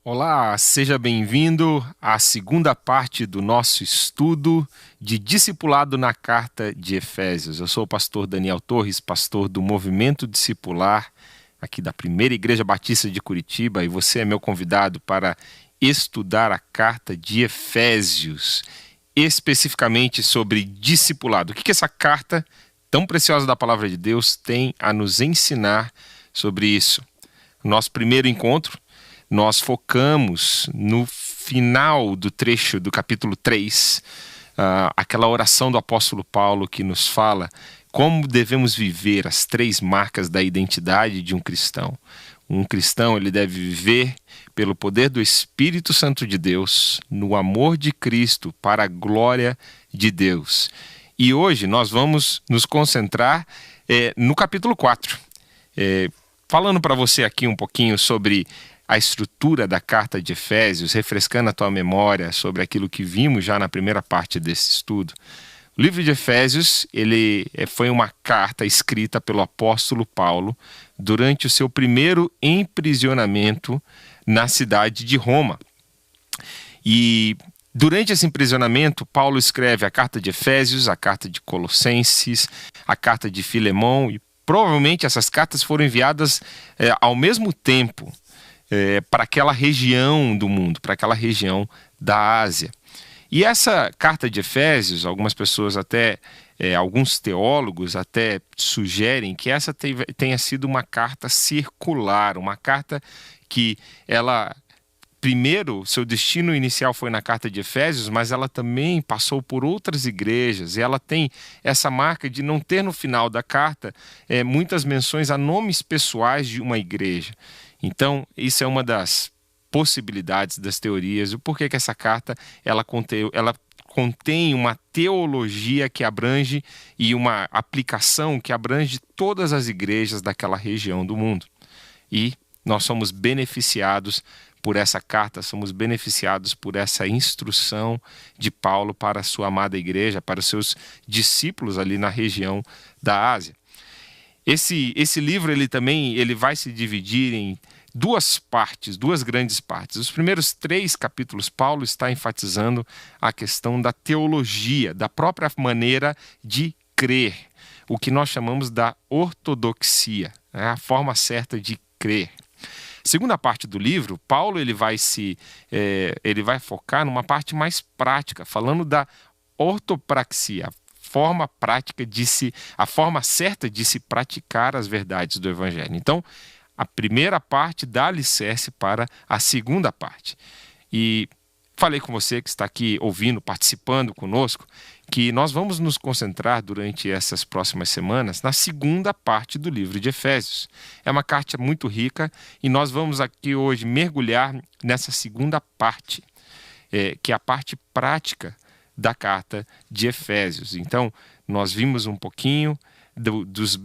Olá, seja bem-vindo à segunda parte do nosso estudo de discipulado na carta de Efésios. Eu sou o pastor Daniel Torres, pastor do Movimento Discipular, aqui da Primeira Igreja Batista de Curitiba, e você é meu convidado para estudar a carta de Efésios, especificamente sobre discipulado. O que essa carta tão preciosa da Palavra de Deus tem a nos ensinar sobre isso? Nosso primeiro encontro, nós focamos no final do trecho do capítulo 3, aquela oração do apóstolo Paulo que nos fala como devemos viver as 3 marcas da identidade de um cristão. Um cristão, ele deve viver pelo poder do Espírito Santo de Deus, no amor de Cristo, para a glória de Deus. E hoje nós vamos nos concentrar no capítulo 4, falando para você aqui um pouquinho sobre a estrutura da carta de Efésios, refrescando a tua memória sobre aquilo que vimos já na primeira parte desse estudo. O livro de Efésios, ele foi uma carta escrita pelo apóstolo Paulo durante o seu primeiro emprisionamento na cidade de Roma. E durante esse emprisionamento, Paulo escreve a carta de Efésios, a carta de Colossenses, a carta de Filemão, e provavelmente essas cartas foram enviadas ao mesmo tempo para aquela região do mundo, para aquela região da Ásia. E essa carta de Efésios, algumas pessoas até, alguns teólogos até sugerem que essa tenha sido uma carta circular, uma carta que ela, primeiro, seu destino inicial foi na carta de Efésios, mas ela também passou por outras igrejas, e ela tem essa marca de não ter no final da carta muitas menções a nomes pessoais de uma igreja. Então, isso é uma das possibilidades, das teorias, o porquê que essa carta ela contém uma teologia que abrange e uma aplicação que abrange todas as igrejas daquela região do mundo. E nós somos beneficiados por essa carta, somos beneficiados por essa instrução de Paulo para a sua amada igreja, para os seus discípulos ali na região da Ásia. Esse livro ele vai se dividir em duas grandes partes. Os primeiros 3 capítulos, Paulo está enfatizando a questão da teologia, da própria maneira de crer, o que nós chamamos da ortodoxia, a forma certa de crer. Segunda parte do livro, Paulo ele vai focar numa parte mais prática, falando da ortopraxia, a forma certa de se praticar as verdades do Evangelho. Então, a primeira parte dá alicerce para a segunda parte. E falei com você que está aqui ouvindo, participando conosco, que nós vamos nos concentrar durante essas próximas semanas na segunda parte do livro de Efésios. É uma carta muito rica e nós vamos aqui hoje mergulhar nessa segunda parte, que é a parte prática da carta de Efésios. Então, nós vimos um pouquinho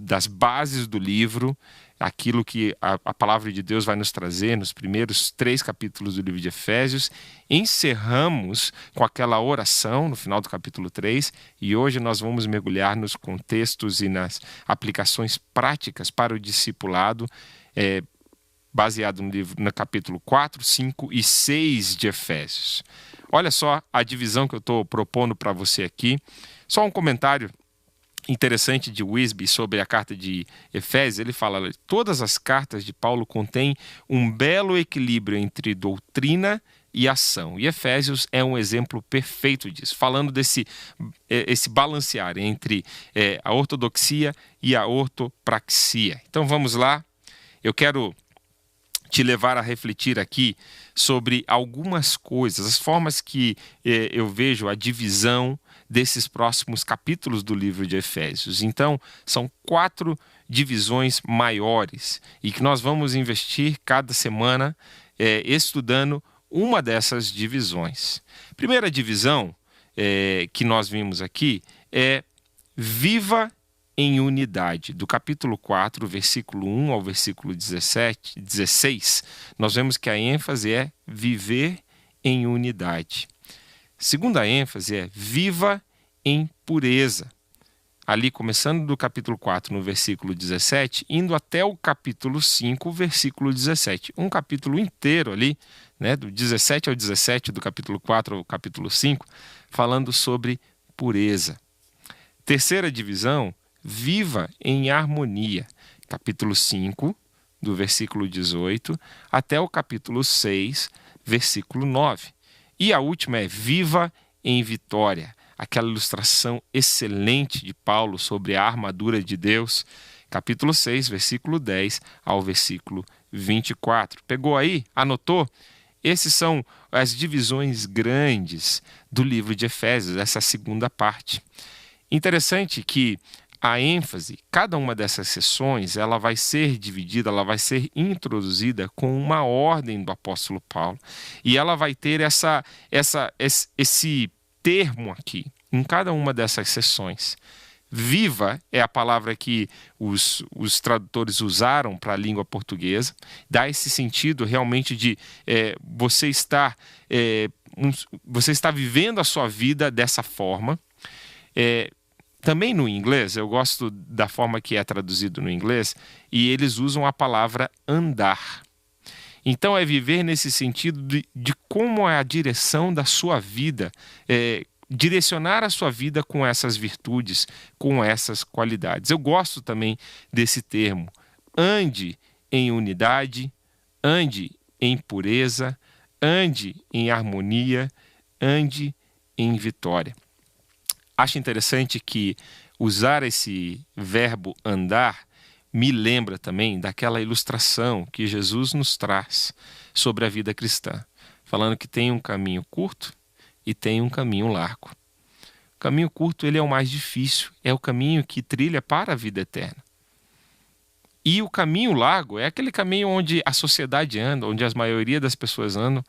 das bases do livro, aquilo que a palavra de Deus vai nos trazer nos primeiros 3 capítulos do livro de Efésios. Encerramos com aquela oração no final do capítulo 3 e hoje nós vamos mergulhar nos contextos e nas aplicações práticas para o discipulado, baseado no capítulo 4, 5 e 6 de Efésios. Olha só a divisão que eu estou propondo para você aqui. Só um comentário interessante de Wisby sobre a carta de Efésios. Ele fala: todas as cartas de Paulo contêm um belo equilíbrio entre doutrina e ação. E Efésios é um exemplo perfeito disso, falando esse balancear entre a ortodoxia e a ortopraxia. Então vamos lá, eu quero te levar a refletir aqui sobre algumas coisas, as formas que eu vejo a divisão desses próximos capítulos do livro de Efésios. Então, são 4 divisões maiores e que nós vamos investir cada semana estudando uma dessas divisões. Primeira divisão que nós vimos aqui é viva em unidade. Do capítulo 4, versículo 1 ao versículo 16, nós vemos que a ênfase é viver em unidade. Segunda ênfase é viva em pureza. ali começando do capítulo 4, no versículo 17, indo até o capítulo 5, versículo 17. Um capítulo inteiro ali, né, do 17 ao 17, do capítulo 4 ao capítulo 5, falando sobre pureza. Terceira divisão, viva em harmonia. Capítulo 5, do versículo 18, até o capítulo 6, versículo 9. E a última é viva em vitória. Aquela ilustração excelente de Paulo sobre a armadura de Deus, capítulo 6, versículo 10 ao versículo 24. Pegou aí? Anotou? Esses são as divisões grandes do livro de Efésios, essa segunda parte. Interessante que a ênfase, cada uma dessas sessões, ela vai ser dividida, ela vai ser introduzida com uma ordem do apóstolo Paulo. E ela vai ter esse termo aqui, em cada uma dessas sessões. Viva é a palavra que os tradutores usaram para a língua portuguesa, dá esse sentido realmente de você estar vivendo a sua vida dessa forma. Também no inglês, eu gosto da forma que é traduzido no inglês, e eles usam a palavra andar. Então é viver nesse sentido de como é a direção da sua vida, direcionar a sua vida com essas virtudes, com essas qualidades. Eu gosto também desse termo, ande em unidade, ande em pureza, ande em harmonia, ande em vitória. Acho interessante que usar esse verbo andar me lembra também daquela ilustração que Jesus nos traz sobre a vida cristã, falando que tem um caminho curto e tem um caminho largo. O caminho curto ele é o mais difícil, é o caminho que trilha para a vida eterna. E o caminho largo é aquele caminho onde a sociedade anda, onde a maioria das pessoas andam,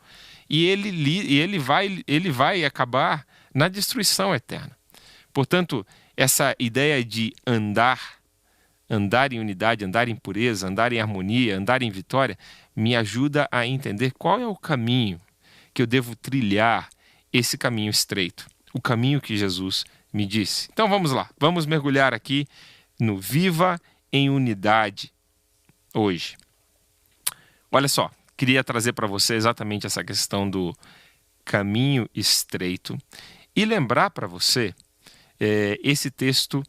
e ele vai acabar na destruição eterna. Portanto, essa ideia de andar em unidade, andar em pureza, andar em harmonia, andar em vitória, me ajuda a entender qual é o caminho que eu devo trilhar, esse caminho estreito, o caminho que Jesus me disse. Então vamos lá, vamos mergulhar aqui no Viva em Unidade hoje. Olha só, queria trazer para você exatamente essa questão do caminho estreito e lembrar para você esse texto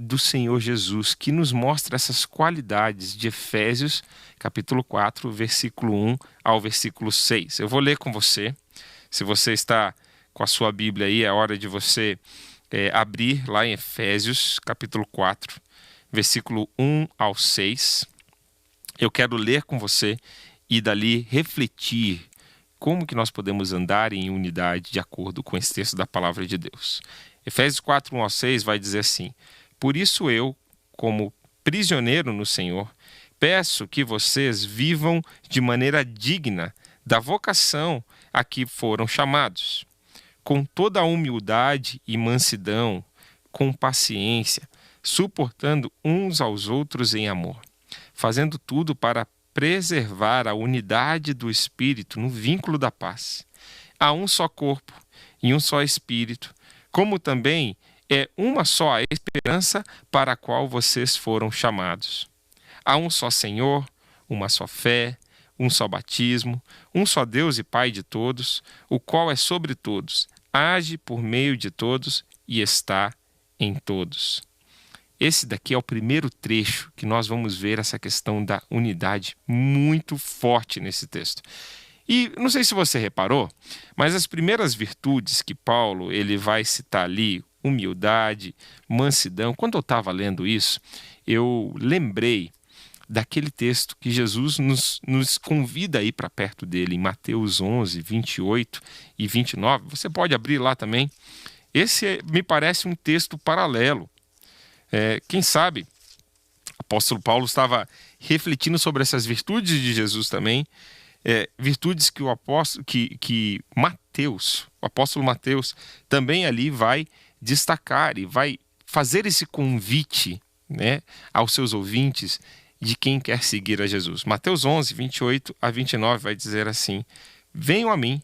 do Senhor Jesus, que nos mostra essas qualidades de Efésios, capítulo 4, versículo 1 ao versículo 6. Eu vou ler com você. Se você está com a sua Bíblia aí, é hora de você abrir lá em Efésios, capítulo 4, versículo 1 ao 6. Eu quero ler com você e dali refletir como que nós podemos andar em unidade de acordo com esse texto da palavra de Deus. Efésios 4, 1 ao 6 vai dizer assim: por isso eu, como prisioneiro no Senhor, peço que vocês vivam de maneira digna da vocação a que foram chamados, com toda a humildade e mansidão, com paciência, suportando uns aos outros em amor, fazendo tudo para preservar a unidade do Espírito no vínculo da paz. Há um só corpo e um só Espírito, como também é uma só a esperança para a qual vocês foram chamados. Há um só Senhor, uma só fé, um só batismo, um só Deus e Pai de todos, o qual é sobre todos, age por meio de todos e está em todos. Esse daqui é o primeiro trecho que nós vamos ver essa questão da unidade muito forte nesse texto. E não sei se você reparou, mas as primeiras virtudes que Paulo ele vai citar ali, humildade, mansidão, quando eu estava lendo isso, eu lembrei daquele texto que Jesus nos convida a ir para perto dele, em Mateus 11, 28 e 29. Você pode abrir lá também. Esse me parece um texto paralelo. Quem sabe, o apóstolo Paulo estava refletindo sobre essas virtudes de Jesus também, virtudes que o apóstolo o apóstolo Mateus também ali vai destacar e vai fazer esse convite, né, aos seus ouvintes de quem quer seguir a Jesus. Mateus 11, 28 a 29 vai dizer assim: venham a mim,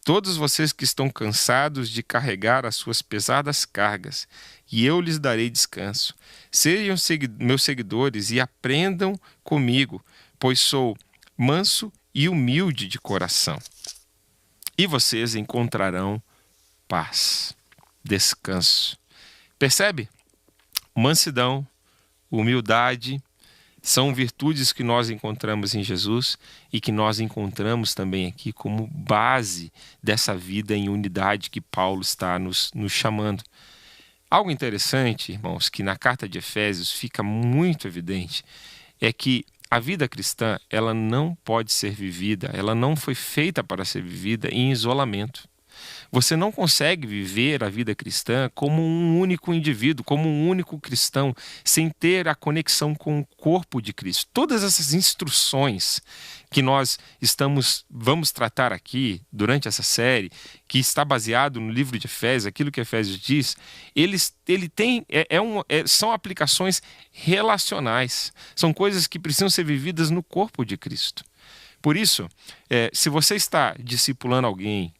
todos vocês que estão cansados de carregar as suas pesadas cargas, e eu lhes darei descanso. Sejam meus seguidores e aprendam comigo, pois sou manso e humilde de coração. E vocês encontrarão paz, descanso. Percebe? Mansidão, humildade, são virtudes que nós encontramos em Jesus e que nós encontramos também aqui como base dessa vida em unidade que Paulo está nos chamando. Algo interessante, irmãos, que na carta de Efésios fica muito evidente, é que a vida cristã, ela não pode ser vivida, ela não foi feita para ser vivida em isolamento. Você não consegue viver a vida cristã como um único indivíduo, como um único cristão, sem ter a conexão com o corpo de Cristo. Todas essas instruções que nós vamos tratar aqui durante essa série, que está baseado no livro de Efésios, aquilo que Efésios diz, são aplicações relacionais, são coisas que precisam ser vividas no corpo de Cristo. Por isso, se você está discipulando alguém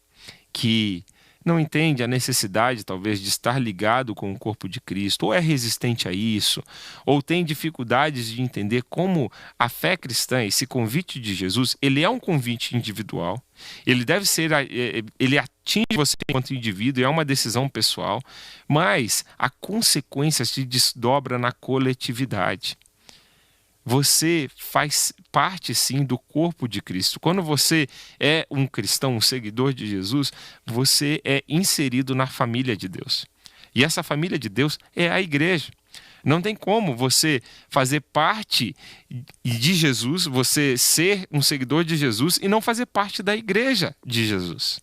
que não entende a necessidade, talvez, de estar ligado com o corpo de Cristo, ou é resistente a isso, ou tem dificuldades de entender como a fé cristã, esse convite de Jesus, ele é um convite individual, ele atinge você enquanto indivíduo, é uma decisão pessoal, mas a consequência se desdobra na coletividade. Você faz parte, sim, do corpo de Cristo. Quando você é um cristão, um seguidor de Jesus, você é inserido na família de Deus. E essa família de Deus é a igreja. Não tem como você fazer parte de Jesus, você ser um seguidor de Jesus e não fazer parte da igreja de Jesus.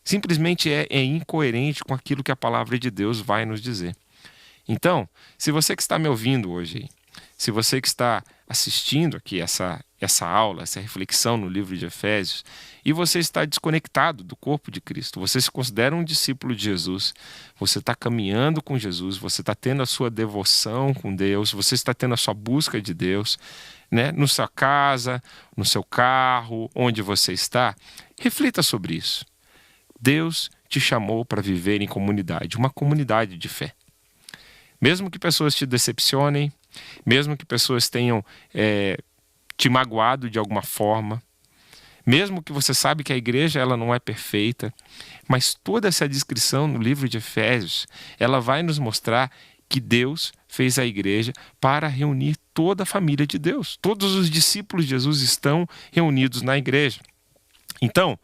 Simplesmente é incoerente com aquilo que a palavra de Deus vai nos dizer. Então, se você que está me ouvindo hoje, se você que está assistindo aqui essa aula, essa reflexão no livro de Efésios, e você está desconectado do corpo de Cristo, você se considera um discípulo de Jesus, você está caminhando com Jesus, você está tendo a sua devoção com Deus, você está tendo a sua busca de Deus, né? Na sua casa, no seu carro, onde você está, reflita sobre isso. Deus te chamou para viver em comunidade, uma comunidade de fé. Mesmo que pessoas te decepcionem, mesmo que pessoas tenham te magoado de alguma forma, mesmo que você sabe que a igreja ela não é perfeita, mas toda essa descrição no livro de Efésios, ela vai nos mostrar que Deus fez a igreja para reunir toda a família de Deus. Todos os discípulos de Jesus estão reunidos na igreja. Então,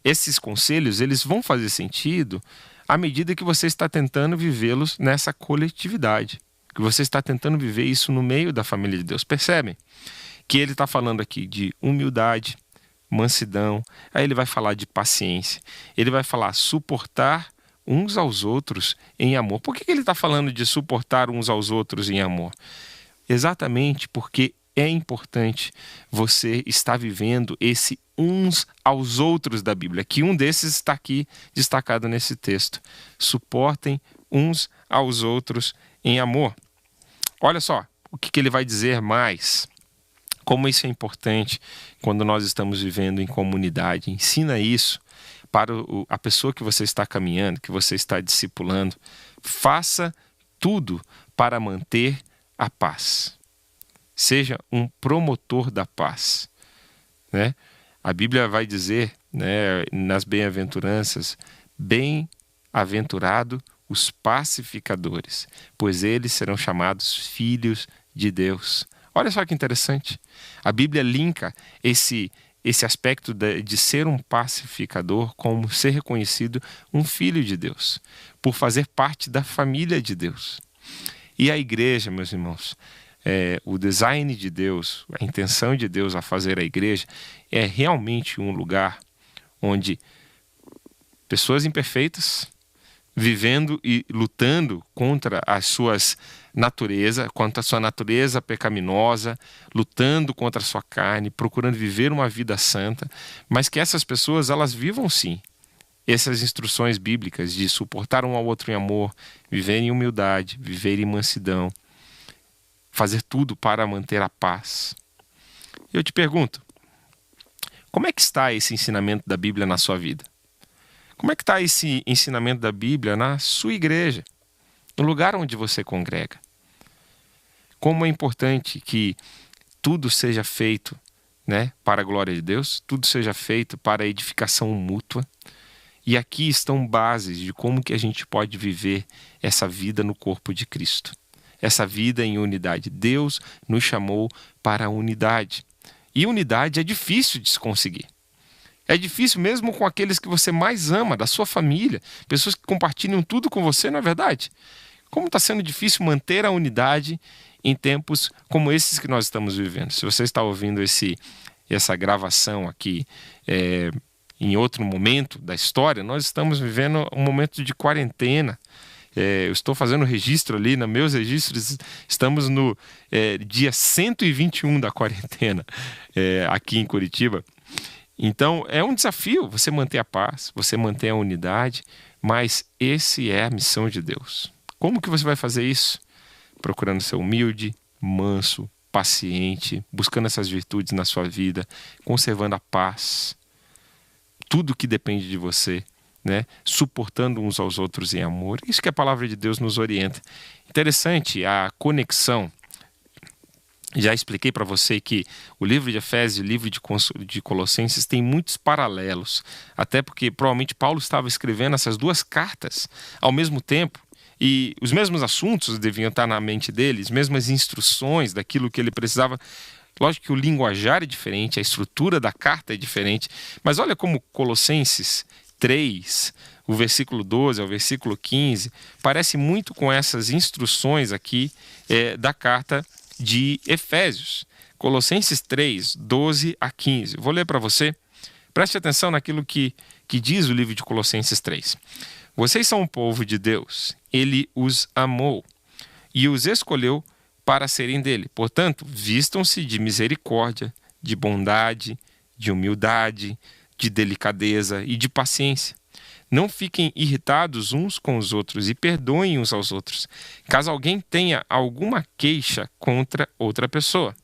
esses conselhos eles vão fazer sentido à medida que você está tentando vivê-los nessa coletividade, que você está tentando viver isso no meio da família de Deus. Percebem que ele está falando aqui de humildade, mansidão, aí ele vai falar de paciência, ele vai falar suportar uns aos outros em amor. Por que ele está falando de suportar uns aos outros em amor? Exatamente porque é importante você estar vivendo esse uns aos outros da Bíblia, que um desses está aqui destacado nesse texto. Suportem uns aos outros em amor. Olha só o que ele vai dizer mais. Como isso é importante quando nós estamos vivendo em comunidade. Ensina isso para a pessoa que você está caminhando, que você está discipulando. Faça tudo para manter a paz. Seja um promotor da paz, né? A Bíblia vai dizer, né, nas bem-aventuranças, bem-aventurado os pacificadores, pois eles serão chamados filhos de Deus. Olha só que interessante. A Bíblia linka esse aspecto de ser um pacificador como ser reconhecido um filho de Deus, por fazer parte da família de Deus. E a igreja, meus irmãos, o design de Deus, a intenção de Deus a fazer a igreja é realmente um lugar onde pessoas imperfeitas, vivendo e lutando contra as suas natureza, contra a sua natureza pecaminosa, lutando contra a sua carne, procurando viver uma vida santa, mas que essas pessoas elas vivam sim essas instruções bíblicas de suportar um ao outro em amor, viver em humildade, viver em mansidão, fazer tudo para manter a paz. Eu te pergunto, Como é que está esse ensinamento da Bíblia na sua vida? Como é que está esse ensinamento da Bíblia na sua igreja, no lugar onde você congrega? Como é importante que tudo seja feito, né, para a glória de Deus, tudo seja feito para a edificação mútua. E aqui estão bases de como que a gente pode viver essa vida no corpo de Cristo. Essa vida em unidade. Deus nos chamou para a unidade. E unidade é difícil de se conseguir. É difícil mesmo com aqueles que você mais ama, da sua família, pessoas que compartilham tudo com você, não é verdade? Como está sendo difícil manter a unidade em tempos como esses que nós estamos vivendo. Se você está ouvindo essa gravação aqui em outro momento da história, nós estamos vivendo um momento de quarentena. Eu estou fazendo registro ali, nos meus registros, estamos no dia 121 da quarentena aqui em Curitiba. Então, é um desafio você manter a paz, você manter a unidade, mas essa é a missão de Deus. Como que você vai fazer isso? Procurando ser humilde, manso, paciente, buscando essas virtudes na sua vida, conservando a paz, tudo que depende de você, né? Suportando uns aos outros em amor. Isso que a palavra de Deus nos orienta. Interessante a conexão. Já expliquei para você que o livro de Efésios e o livro de Colossenses tem muitos paralelos, até porque provavelmente Paulo estava escrevendo essas duas cartas ao mesmo tempo, e os mesmos assuntos deviam estar na mente dele, as mesmas instruções daquilo que ele precisava. Lógico que o linguajar é diferente, a estrutura da carta é diferente, mas olha como Colossenses 3, o versículo 12 ao versículo 15, parece muito com essas instruções aqui da carta de Efésios. Colossenses 3, 12 a 15. Vou ler para você. Preste atenção naquilo que diz o livro de Colossenses 3. Vocês são um povo de Deus. Ele os amou e os escolheu para serem dele. Portanto, vistam-se de misericórdia, de bondade, de humildade, de delicadeza e de paciência. Não fiquem irritados uns com os outros e perdoem uns aos outros, caso alguém tenha alguma queixa contra outra pessoa.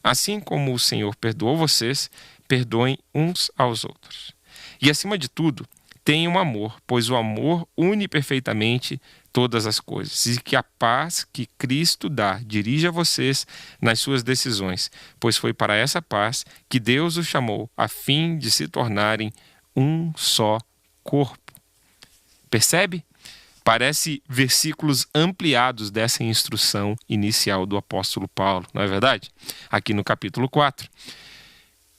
Assim como o Senhor perdoou vocês, perdoem uns aos outros. E acima de tudo, tenham amor, pois o amor une perfeitamente todas as coisas, e que a paz que Cristo dá dirija vocês nas suas decisões, pois foi para essa paz que Deus os chamou, a fim de se tornarem um só corpo. Percebe? Parece versículos ampliados dessa instrução inicial do apóstolo Paulo, não é verdade? Aqui no capítulo 4.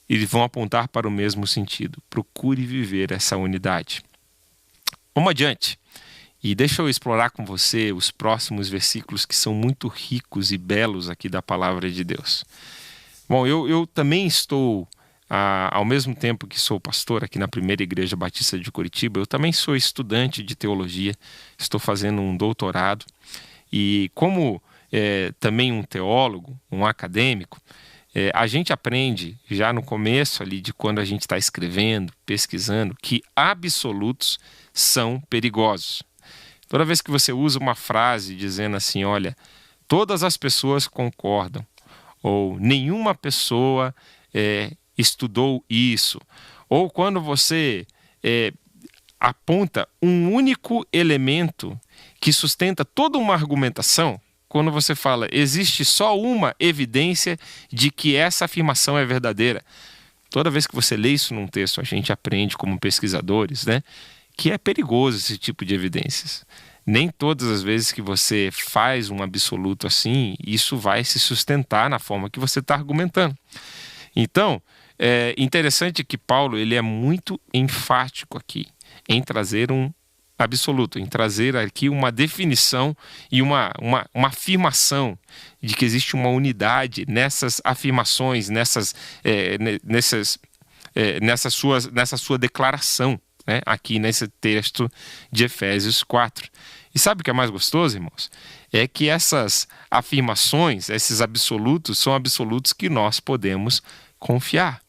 Eles vão apontar para o mesmo sentido. Procure viver essa unidade. Vamos adiante. E deixa eu explorar com você os próximos versículos que são muito ricos e belos aqui da palavra de Deus. Bom, eu também estou, ao mesmo tempo que sou pastor aqui na Primeira Igreja Batista de Curitiba, eu também sou estudante de teologia, estou fazendo um doutorado. E como também um teólogo, um acadêmico, a gente aprende já no começo ali de quando a gente está escrevendo, pesquisando, que absolutos são perigosos. Toda vez que você usa uma frase dizendo assim, olha, todas as pessoas concordam, ou nenhuma pessoa estudou isso, ou quando você aponta um único elemento que sustenta toda uma argumentação, quando você fala, existe só uma evidência de que essa afirmação é verdadeira. Toda vez que você lê isso num texto, a gente aprende como pesquisadores, né, que é perigoso esse tipo de evidências. Nem todas as vezes que você faz um absoluto assim, isso vai se sustentar na forma que você está argumentando. Então, é interessante que Paulo ele é muito enfático aqui em trazer um absoluto, em trazer aqui uma definição e uma afirmação de que existe uma unidade nessas afirmações, nessa sua declaração, né, aqui nesse texto de Efésios 4. E sabe o que é mais gostoso, irmãos? É que essas afirmações, esses absolutos, são absolutos que nós podemos confiar.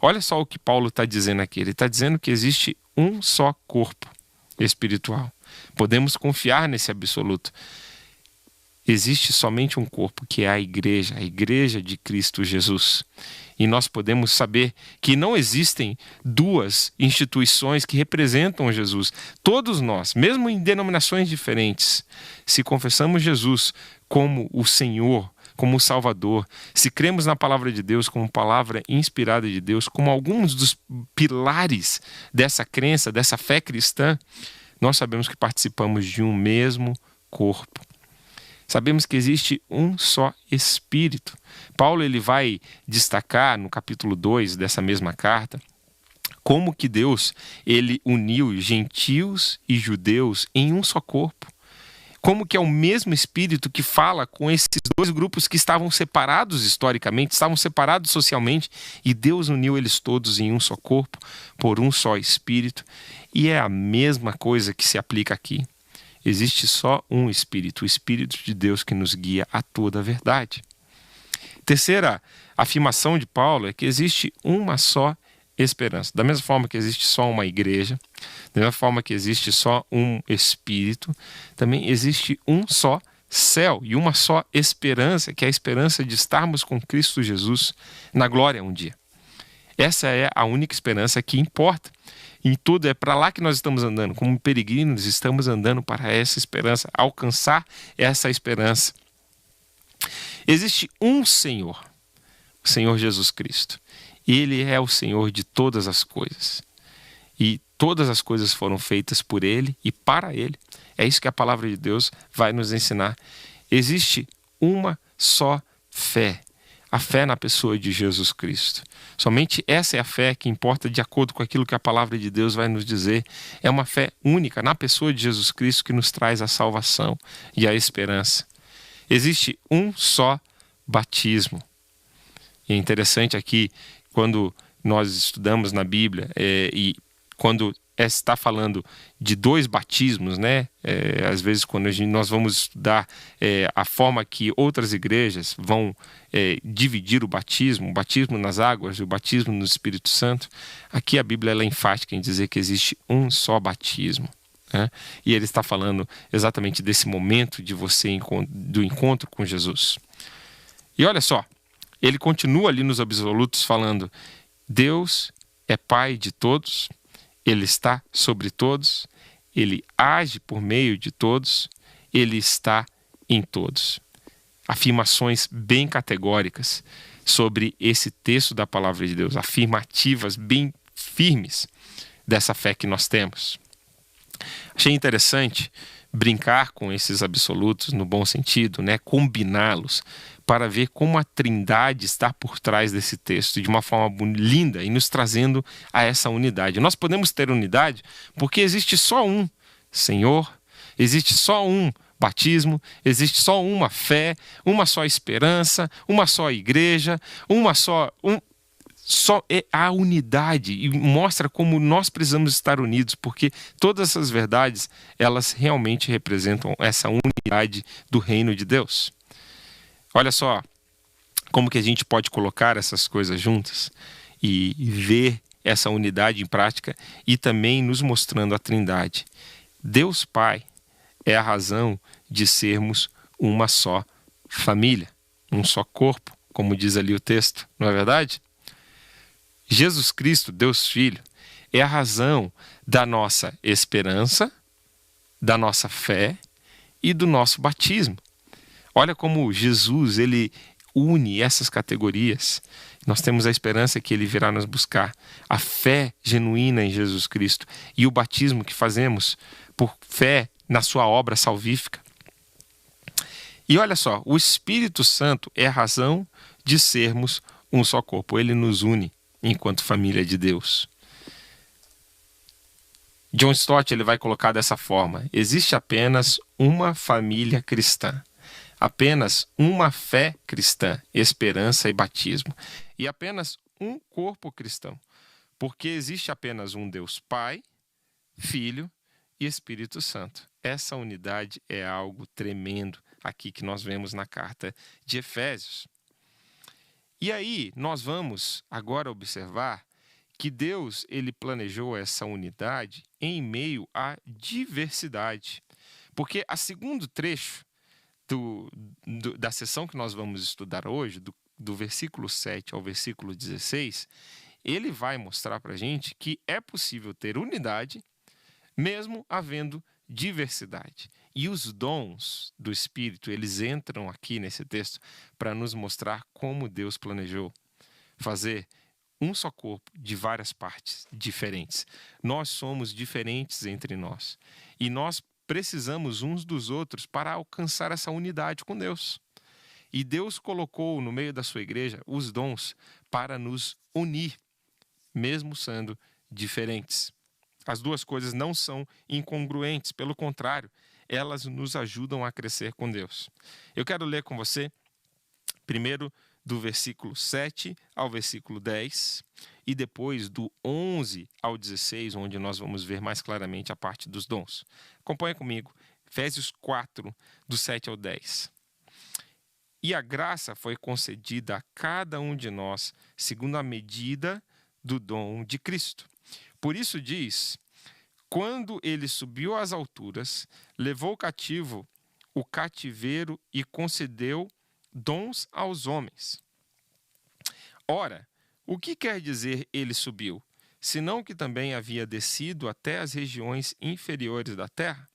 Olha só o que Paulo está dizendo aqui. Ele está dizendo que existe um só corpo espiritual. Podemos confiar nesse absoluto. Existe somente um corpo, que é a igreja de Cristo Jesus. E nós podemos saber que não existem duas instituições que representam Jesus. Todos nós, mesmo em denominações diferentes, se confessamos Jesus como o Senhor, como o Salvador, se cremos na palavra de Deus como palavra inspirada de Deus, como alguns dos pilares dessa crença, dessa fé cristã, nós sabemos que participamos de um mesmo corpo. Sabemos que existe um só Espírito. Paulo ele vai destacar no capítulo 2 dessa mesma carta como que Deus ele uniu gentios e judeus em um só corpo. Como que é o mesmo Espírito que fala com esses dois grupos que estavam separados historicamente, estavam separados socialmente, e Deus uniu eles todos em um só corpo, por um só Espírito. E é a mesma coisa que se aplica aqui. Existe só um Espírito, o Espírito de Deus que nos guia a toda a verdade. Terceira afirmação de Paulo é que existe uma só esperança. Da mesma forma que existe só uma igreja, da mesma forma que existe só um Espírito, também existe um só céu e uma só esperança, que é a esperança de estarmos com Cristo Jesus na glória um dia. Essa é a única esperança que importa. Em tudo é para lá que nós estamos andando. Como peregrinos, estamos andando para essa esperança, alcançar essa esperança. Existe um Senhor, o Senhor Jesus Cristo. Ele é o Senhor de todas as coisas. E todas as coisas foram feitas por Ele e para Ele. É isso que a palavra de Deus vai nos ensinar. Existe uma só fé. A fé na pessoa de Jesus Cristo. Somente essa é a fé que importa de acordo com aquilo que a palavra de Deus vai nos dizer. É uma fé única na pessoa de Jesus Cristo que nos traz a salvação e a esperança. Existe um só batismo. E é interessante aqui, quando nós estudamos na Bíblia, e quando está falando de dois batismos, né? Às vezes quando nós vamos estudar a forma que outras igrejas vão dividir o batismo nas águas e o batismo no Espírito Santo, aqui a Bíblia ela é enfática em dizer que existe um só batismo. Né? E ele está falando exatamente desse momento de do encontro com Jesus. E olha só, ele continua ali nos absolutos falando: Deus é Pai de todos, Ele está sobre todos, Ele age por meio de todos, Ele está em todos. Afirmações bem categóricas sobre esse texto da palavra de Deus, afirmativas bem firmes dessa fé que nós temos. Achei interessante brincar com esses absolutos no bom sentido, né? Combiná-los para ver como a Trindade está por trás desse texto de uma forma linda e nos trazendo a essa unidade. Nós podemos ter unidade porque existe só um Senhor, existe só um batismo, existe só uma fé, uma só esperança, uma só igreja, só é a unidade, e mostra como nós precisamos estar unidos, porque todas essas verdades, elas realmente representam essa unidade do reino de Deus. Olha só como que a gente pode colocar essas coisas juntas e ver essa unidade em prática e também nos mostrando a Trindade. Deus Pai é a razão de sermos uma só família, um só corpo, como diz ali o texto, não é verdade? Jesus Cristo, Deus Filho, é a razão da nossa esperança, da nossa fé e do nosso batismo. Olha como Jesus, ele une essas categorias. Nós temos a esperança que ele virá nos buscar, a fé genuína em Jesus Cristo e o batismo que fazemos por fé na sua obra salvífica. E olha só, o Espírito Santo é a razão de sermos um só corpo. Ele nos une enquanto família de Deus. John Stott ele vai colocar dessa forma: existe apenas uma família cristã, apenas uma fé cristã, esperança e batismo, e apenas um corpo cristão, porque existe apenas um Deus Pai, Filho e Espírito Santo. Essa unidade é algo tremendo aqui que nós vemos na carta de Efésios. E aí nós vamos agora observar que Deus ele planejou essa unidade em meio à diversidade. Porque a segundo trecho da sessão que nós vamos estudar hoje, do versículo 7 ao versículo 16, ele vai mostrar para a gente que é possível ter unidade mesmo havendo diversidade. E os dons do Espírito, eles entram aqui nesse texto para nos mostrar como Deus planejou fazer um só corpo de várias partes diferentes. Nós somos diferentes entre nós. E nós precisamos uns dos outros para alcançar essa unidade com Deus. E Deus colocou no meio da sua igreja os dons para nos unir, mesmo sendo diferentes. As duas coisas não são incongruentes, pelo contrário, elas nos ajudam a crescer com Deus. Eu quero ler com você, primeiro, do versículo 7 ao versículo 10, e depois do 11 ao 16, onde nós vamos ver mais claramente a parte dos dons. Acompanha comigo, Efésios 4, do 7 ao 10. E a graça foi concedida a cada um de nós, segundo a medida do dom de Cristo. Por isso diz, quando ele subiu às alturas, levou cativo o cativeiro e concedeu dons aos homens. Ora, o que quer dizer ele subiu? Senão que também havia descido até as regiões inferiores da terra?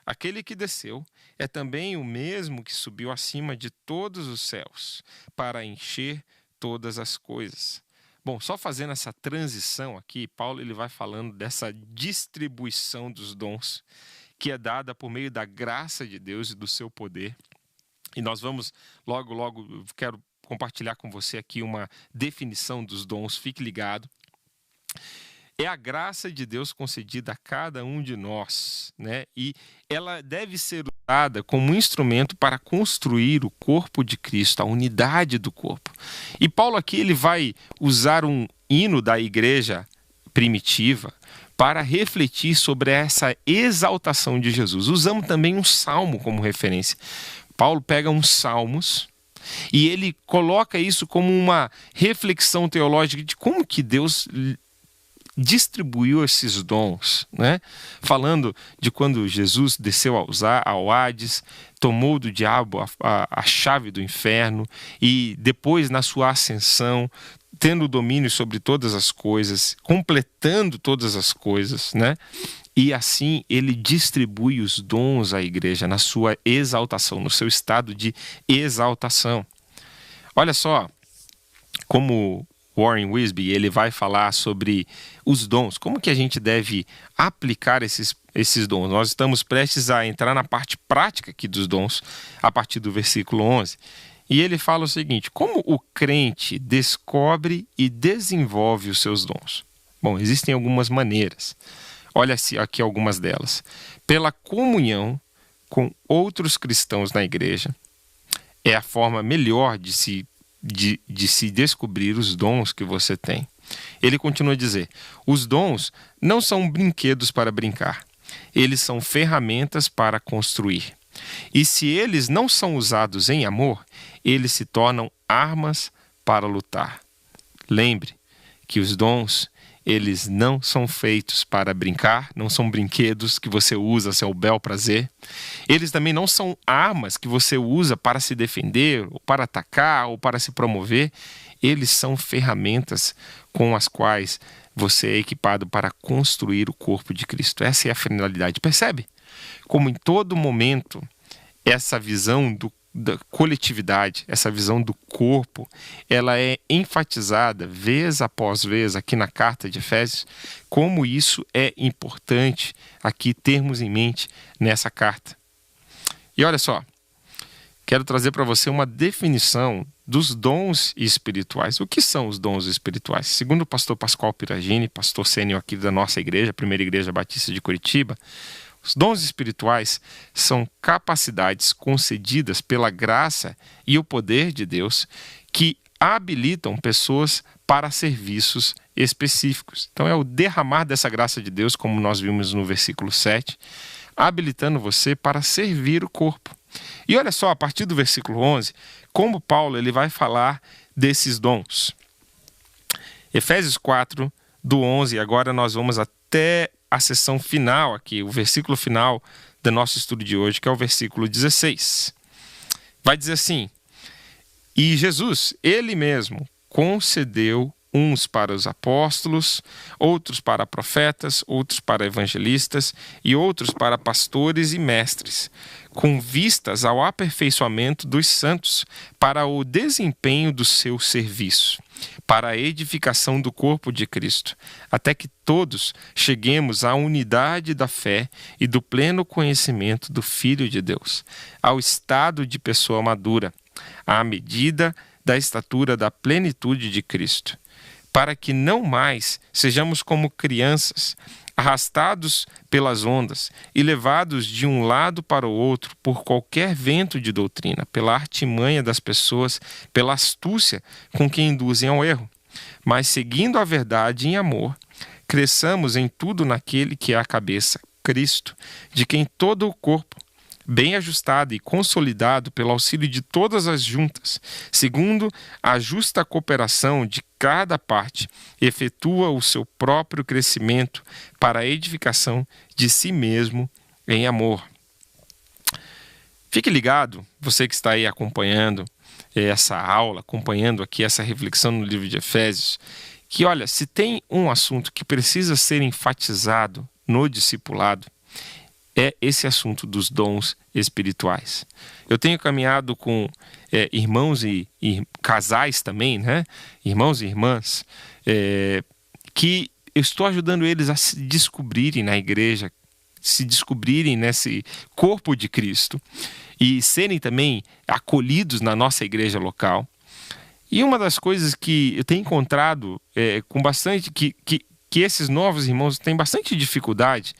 Aquele que desceu é também o mesmo que subiu acima de todos os céus, para encher todas as coisas. Bom, só fazendo essa transição aqui, Paulo ele vai falando dessa distribuição dos dons que é dada por meio da graça de Deus e do seu poder. E nós vamos, logo, quero compartilhar com você aqui uma definição dos dons, fique ligado. É a graça de Deus concedida a cada um de nós, né? E ela deve ser usada como um instrumento para construir o corpo de Cristo, a unidade do corpo. E Paulo aqui ele vai usar um hino da igreja primitiva para refletir sobre essa exaltação de Jesus. Usamos também um salmo como referência. Paulo pega uns salmos e ele coloca isso como uma reflexão teológica de como que Deus distribuiu esses dons, né? Falando de quando Jesus desceu ao Hades, tomou do diabo a chave do inferno e depois na sua ascensão, tendo domínio sobre todas as coisas, completando todas as coisas, né? E assim ele distribui os dons à igreja na sua exaltação, no seu estado de exaltação. Olha só como Warren Wiersbe, ele vai falar sobre os dons, como que a gente deve aplicar esses dons. Nós estamos prestes a entrar na parte prática aqui dos dons, a partir do versículo 11. E ele fala o seguinte, como o crente descobre e desenvolve os seus dons? Bom, existem algumas maneiras. Olha aqui algumas delas. Pela comunhão com outros cristãos na igreja, é a forma melhor de se descobrir os dons que você tem. Ele continua a dizer, os dons não são brinquedos para brincar, eles são ferramentas para construir. E se eles não são usados em amor, eles se tornam armas para lutar. Lembre que os dons, eles não são feitos para brincar, não são brinquedos que você usa a seu bel prazer. Eles também não são armas que você usa para se defender, ou para atacar, ou para se promover. Eles são ferramentas com as quais você é equipado para construir o corpo de Cristo. Essa é a finalidade. Percebe? Como em todo momento, essa visão da coletividade, essa visão do corpo, ela é enfatizada vez após vez aqui na carta de Efésios, como isso é importante aqui termos em mente nessa carta. E olha só, quero trazer para você uma definição dos dons espirituais. O que são os dons espirituais? Segundo o pastor Pascoal Piragini, pastor sênior aqui da nossa igreja, a Primeira Igreja Batista de Curitiba, os dons espirituais são capacidades concedidas pela graça e o poder de Deus que habilitam pessoas para serviços específicos. Então é o derramar dessa graça de Deus, como nós vimos no versículo 7, habilitando você para servir o corpo. E olha só, a partir do versículo 11, como Paulo ele vai falar desses dons. Efésios 4, do 11, agora nós vamos até a sessão final aqui, o versículo final do nosso estudo de hoje, que é o versículo 16. Vai dizer assim: e Jesus, ele mesmo, concedeu uns para os apóstolos, outros para profetas, outros para evangelistas e outros para pastores e mestres, com vistas ao aperfeiçoamento dos santos, para o desempenho do seu serviço, para a edificação do corpo de Cristo, até que todos cheguemos à unidade da fé e do pleno conhecimento do Filho de Deus, ao estado de pessoa madura, à medida da estatura da plenitude de Cristo, para que não mais sejamos como crianças, arrastados pelas ondas e levados de um lado para o outro por qualquer vento de doutrina, pela artimanha das pessoas, pela astúcia com que induzem ao erro, mas seguindo a verdade em amor, cresçamos em tudo naquele que é a cabeça, Cristo, de quem todo o corpo, bem ajustado e consolidado pelo auxílio de todas as juntas, segundo a justa cooperação de cada parte, efetua o seu próprio crescimento para a edificação de si mesmo em amor. Fique ligado, você que está aí acompanhando essa aula, acompanhando aqui essa reflexão no livro de Efésios, que olha, se tem um assunto que precisa ser enfatizado no discipulado, é esse assunto dos dons espirituais. Eu tenho caminhado com irmãos e casais também, né? Irmãos e irmãs, que eu estou ajudando eles a se descobrirem na igreja, se descobrirem nesse corpo de Cristo e serem também acolhidos na nossa igreja local. E uma das coisas que eu tenho encontrado com bastante, que esses novos irmãos têm bastante dificuldade,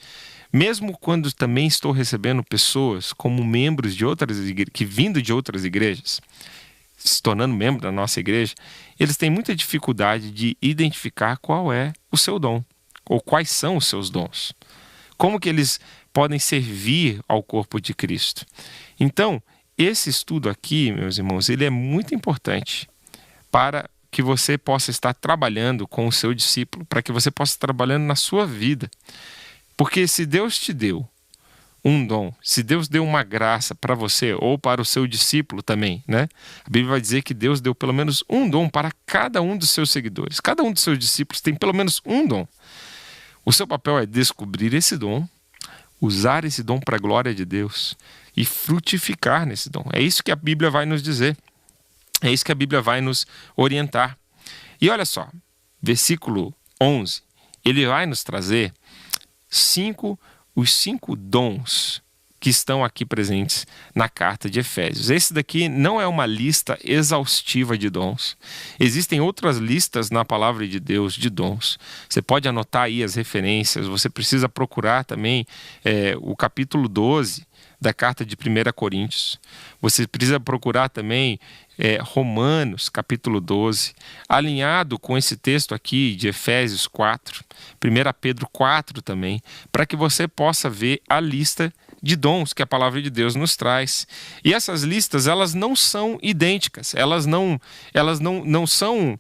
mesmo quando também estou recebendo pessoas como membros de outras igrejas, que vindo de outras igrejas, se tornando membro da nossa igreja, eles têm muita dificuldade de identificar qual é o seu dom, ou quais são os seus dons. Como que eles podem servir ao corpo de Cristo. Então, esse estudo aqui, meus irmãos, ele é muito importante para que você possa estar trabalhando com o seu discípulo, para que você possa estar trabalhando na sua vida. Porque se Deus te deu um dom, se Deus deu uma graça para você ou para o seu discípulo também, né? A Bíblia vai dizer que Deus deu pelo menos um dom para cada um dos seus seguidores. Cada um dos seus discípulos tem pelo menos um dom. O seu papel é descobrir esse dom, usar esse dom para a glória de Deus e frutificar nesse dom. É isso que a Bíblia vai nos dizer. É isso que a Bíblia vai nos orientar. E olha só, versículo 11, ele vai nos trazer os cinco dons que estão aqui presentes na carta de Efésios. Esse daqui não é uma lista exaustiva de dons. Existem outras listas na palavra de Deus de dons. Você pode anotar aí as referências, você precisa procurar também o capítulo 12 da carta de 1 Coríntios. Você precisa procurar também Romanos, capítulo 12, alinhado com esse texto aqui de Efésios 4, 1 Pedro 4 também, para que você possa ver a lista de dons que a palavra de Deus nos traz. E essas listas, elas não são idênticas, elas não são...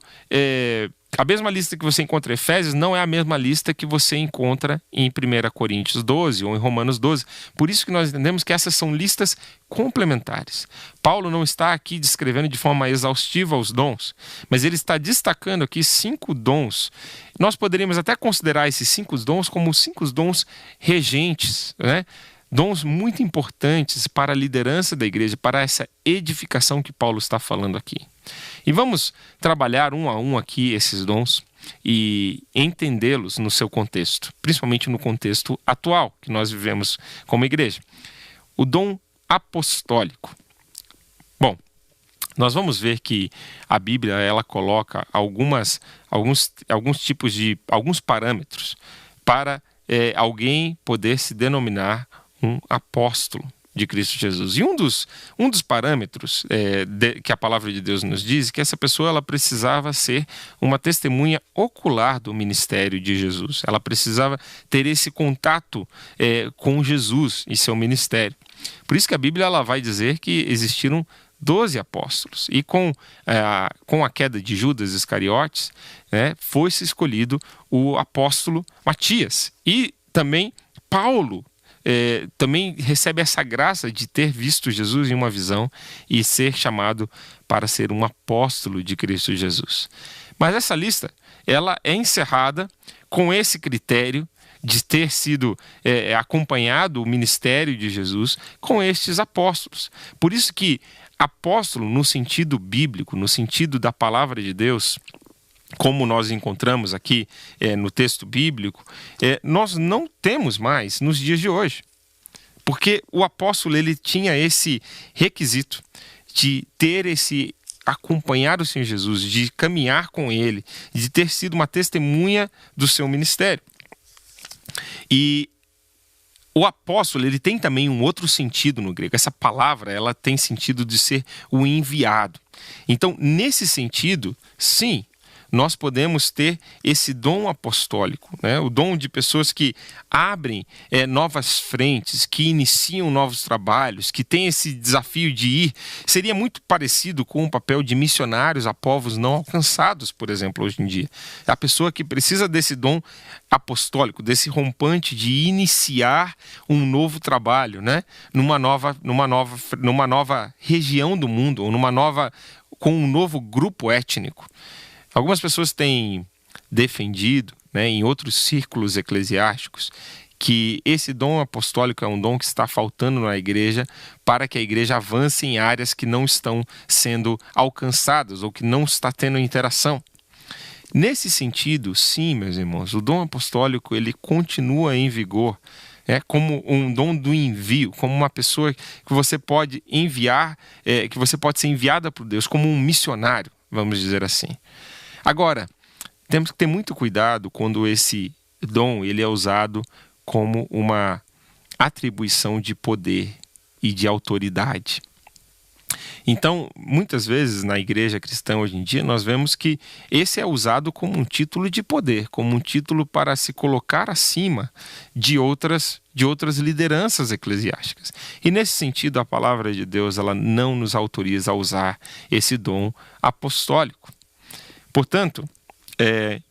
A mesma lista que você encontra em Efésios não é a mesma lista que você encontra em 1 Coríntios 12 ou em Romanos 12. Por isso que nós entendemos que essas são listas complementares. Paulo não está aqui descrevendo de forma exaustiva os dons, mas ele está destacando aqui 5 dons. Nós poderíamos até considerar esses 5 dons como 5 dons regentes, né? Dons muito importantes para a liderança da igreja, para essa edificação que Paulo está falando aqui. E vamos trabalhar um a um aqui esses dons e entendê-los no seu contexto, principalmente no contexto atual que nós vivemos como igreja. O dom apostólico. Bom, nós vamos ver que a Bíblia ela coloca alguns tipos de alguns parâmetros para alguém poder se denominar um apóstolo de Cristo Jesus. E um dos parâmetros que a palavra de Deus nos diz é que essa pessoa ela precisava ser uma testemunha ocular do ministério de Jesus. Ela precisava ter esse contato com Jesus e seu ministério. Por isso que a Bíblia ela vai dizer que existiram 12 apóstolos. E com a queda de Judas Iscariotes, foi-se escolhido o apóstolo Matias. E também Paulo também recebe essa graça de ter visto Jesus em uma visão e ser chamado para ser um apóstolo de Cristo Jesus. Mas essa lista, ela é encerrada com esse critério de ter sido acompanhado o ministério de Jesus com estes apóstolos. Por isso que apóstolo, no sentido bíblico, no sentido da palavra de Deus, como nós encontramos aqui no texto bíblico, nós não temos mais nos dias de hoje. Porque o apóstolo, ele tinha esse requisito de ter esse acompanhar o Senhor Jesus, de caminhar com ele, de ter sido uma testemunha do seu ministério. E o apóstolo, ele tem também um outro sentido no grego. Essa palavra, ela tem sentido de ser o enviado. Então, nesse sentido, sim, nós podemos ter esse dom apostólico, né? O dom de pessoas que abrem novas frentes, que iniciam novos trabalhos, que têm esse desafio de ir. Seria muito parecido com o papel de missionários a povos não alcançados, por exemplo, hoje em dia. A pessoa que precisa desse dom apostólico, desse rompante de iniciar um novo trabalho, né? numa nova região do mundo, ou com um novo grupo étnico. Algumas pessoas têm defendido, né, em outros círculos eclesiásticos, que esse dom apostólico é um dom que está faltando na igreja para que a igreja avance em áreas que não estão sendo alcançadas ou que não está tendo interação. Nesse sentido, sim, meus irmãos, o dom apostólico ele continua em vigor, como um dom do envio, como uma pessoa que você pode enviar, que você pode ser enviada por Deus, como um missionário, vamos dizer assim. Agora, temos que ter muito cuidado quando esse dom ele é usado como uma atribuição de poder e de autoridade. Então, muitas vezes na igreja cristã hoje em dia, nós vemos que esse é usado como um título de poder, como um título para se colocar acima de outras lideranças eclesiásticas. E nesse sentido, a palavra de Deus ela não nos autoriza a usar esse dom apostólico. Portanto,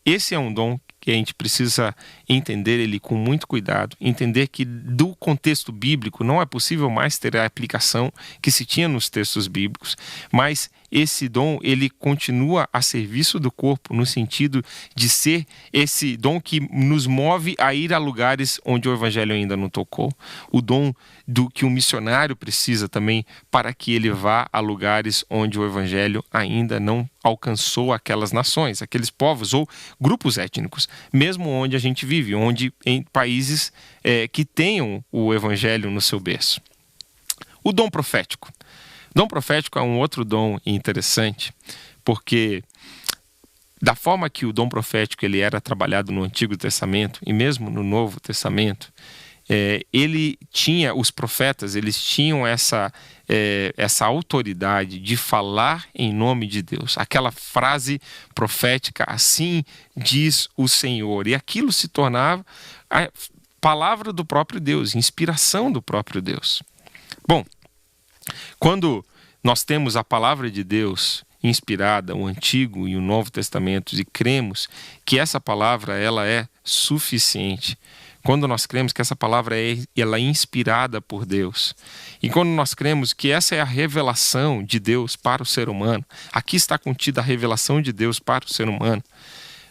esse é um dom que a gente precisa entender ele com muito cuidado, entender que do contexto bíblico não é possível mais ter a aplicação que se tinha nos textos bíblicos, mas esse dom ele continua a serviço do corpo no sentido de ser esse dom que nos move a ir a lugares onde o evangelho ainda não tocou, o dom do que o missionário precisa também para que ele vá a lugares onde o evangelho ainda não alcançou aquelas nações, aqueles povos ou grupos étnicos, mesmo onde a gente vive, em países que tenham o evangelho no seu berço. O dom profético. Dom profético é um outro dom interessante, porque da forma que o dom profético ele era trabalhado no Antigo Testamento e mesmo no Novo Testamento, os profetas eles tinham essa autoridade de falar em nome de Deus. Aquela frase profética, assim diz o Senhor. E aquilo se tornava a palavra do próprio Deus, inspiração do próprio Deus. Bom, quando nós temos a palavra de Deus inspirada, o Antigo e o Novo Testamentos, e cremos que essa palavra ela é suficiente, quando nós cremos que essa palavra ela é inspirada por Deus, e quando nós cremos que essa é a revelação de Deus para o ser humano, aqui está contida a revelação de Deus para o ser humano,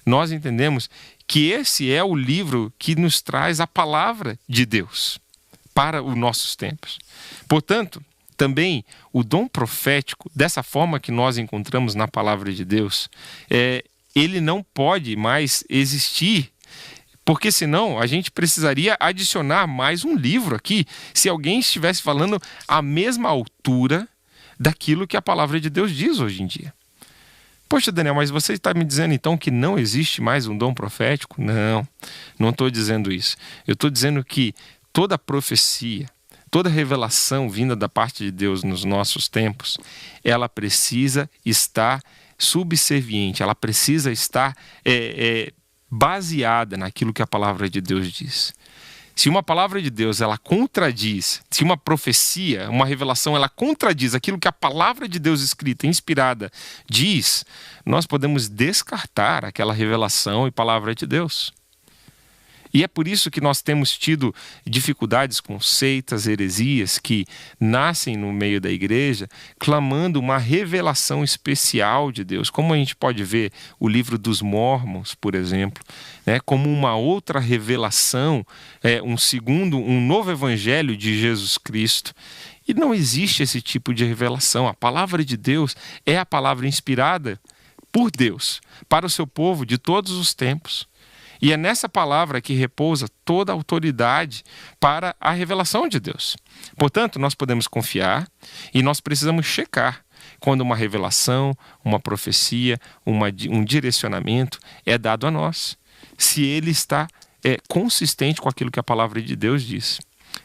nós entendemos que esse é o livro que nos traz a palavra de Deus para os nossos tempos. Portanto, também o dom profético, dessa forma que nós encontramos na palavra de Deus, ele não pode mais existir, porque senão a gente precisaria adicionar mais um livro aqui, se alguém estivesse falando a mesma altura daquilo que a palavra de Deus diz hoje em dia. Poxa, Daniel, mas você está me dizendo então que não existe mais um dom profético? Não estou dizendo isso. Eu estou dizendo que toda profecia, toda revelação vinda da parte de Deus nos nossos tempos, ela precisa estar subserviente, ela precisa estar baseada naquilo que a palavra de Deus diz. Se uma palavra de Deus ela contradiz, se uma profecia, uma revelação, ela contradiz aquilo que a palavra de Deus escrita, inspirada, diz, nós podemos descartar aquela revelação e palavra de Deus. E é por isso que nós temos tido dificuldades com seitas, heresias que nascem no meio da igreja, clamando uma revelação especial de Deus. Como a gente pode ver o livro dos Mórmons, por exemplo, né, como uma outra revelação, um novo evangelho de Jesus Cristo. E não existe esse tipo de revelação. A palavra de Deus é a palavra inspirada por Deus para o seu povo de todos os tempos. E é nessa palavra que repousa toda a autoridade para a revelação de Deus. Portanto, nós podemos confiar e nós precisamos checar quando uma revelação, uma profecia, um direcionamento é dado a nós, se ele está consistente com aquilo que a palavra de Deus diz.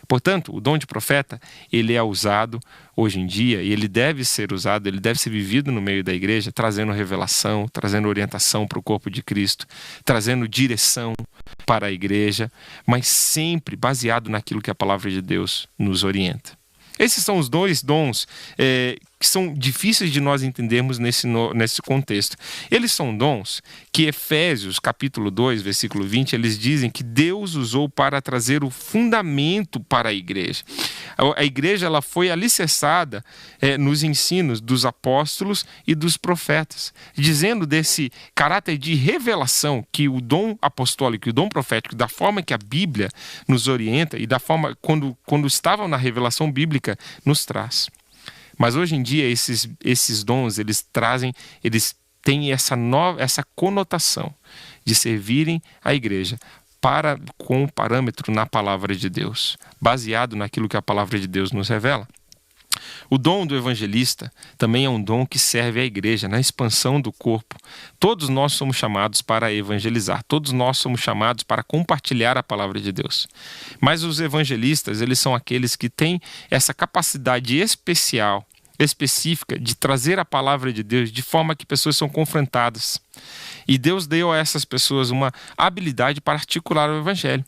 Portanto, o dom de profeta, ele é usado hoje em dia e ele deve ser usado, ele deve ser vivido no meio da igreja, trazendo revelação, trazendo orientação para o corpo de Cristo, trazendo direção para a igreja, mas sempre baseado naquilo que a palavra de Deus nos orienta. Esses são os dois dons que são difíceis de nós entendermos nesse contexto. Eles são dons que Efésios, capítulo 2, versículo 20, eles dizem que Deus usou para trazer o fundamento para a igreja. A igreja ela foi alicerçada nos ensinos dos apóstolos e dos profetas, dizendo desse caráter de revelação que o dom apostólico e o dom profético, da forma que a Bíblia nos orienta e da forma quando estavam na revelação bíblica, nos traz. Mas hoje em dia esses dons eles têm essa conotação de servirem a igreja com parâmetro na palavra de Deus, baseado naquilo que a palavra de Deus nos revela. O dom do evangelista também é um dom que serve à igreja na expansão do corpo. Todos nós somos chamados para evangelizar, todos nós somos chamados para compartilhar a palavra de Deus. Mas os evangelistas, eles são aqueles que têm essa capacidade específica de trazer a palavra de Deus de forma que pessoas são confrontadas. E Deus deu a essas pessoas uma habilidade para articular o evangelho,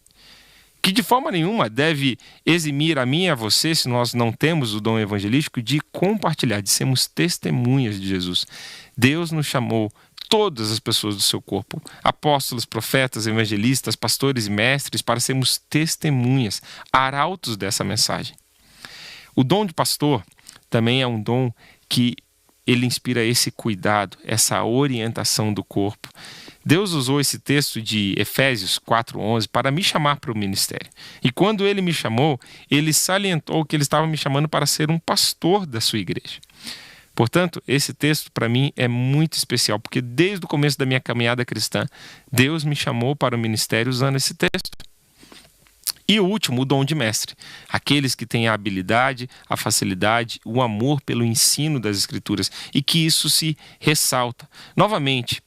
que de forma nenhuma deve eximir a mim e a você, se nós não temos o dom evangelístico, de compartilhar, de sermos testemunhas de Jesus. Deus nos chamou, todas as pessoas do seu corpo, apóstolos, profetas, evangelistas, pastores e mestres, para sermos testemunhas, arautos dessa mensagem. O dom de pastor também é um dom que ele inspira esse cuidado, essa orientação do corpo. Deus usou esse texto de Efésios 4:11 para me chamar para o ministério. E quando ele me chamou, ele salientou que ele estava me chamando para ser um pastor da sua igreja. Portanto, esse texto para mim é muito especial, porque desde o começo da minha caminhada cristã, Deus me chamou para o ministério usando esse texto. E o último, o dom de mestre. Aqueles que têm a habilidade, a facilidade, o amor pelo ensino das Escrituras e que isso se ressalta. Novamente,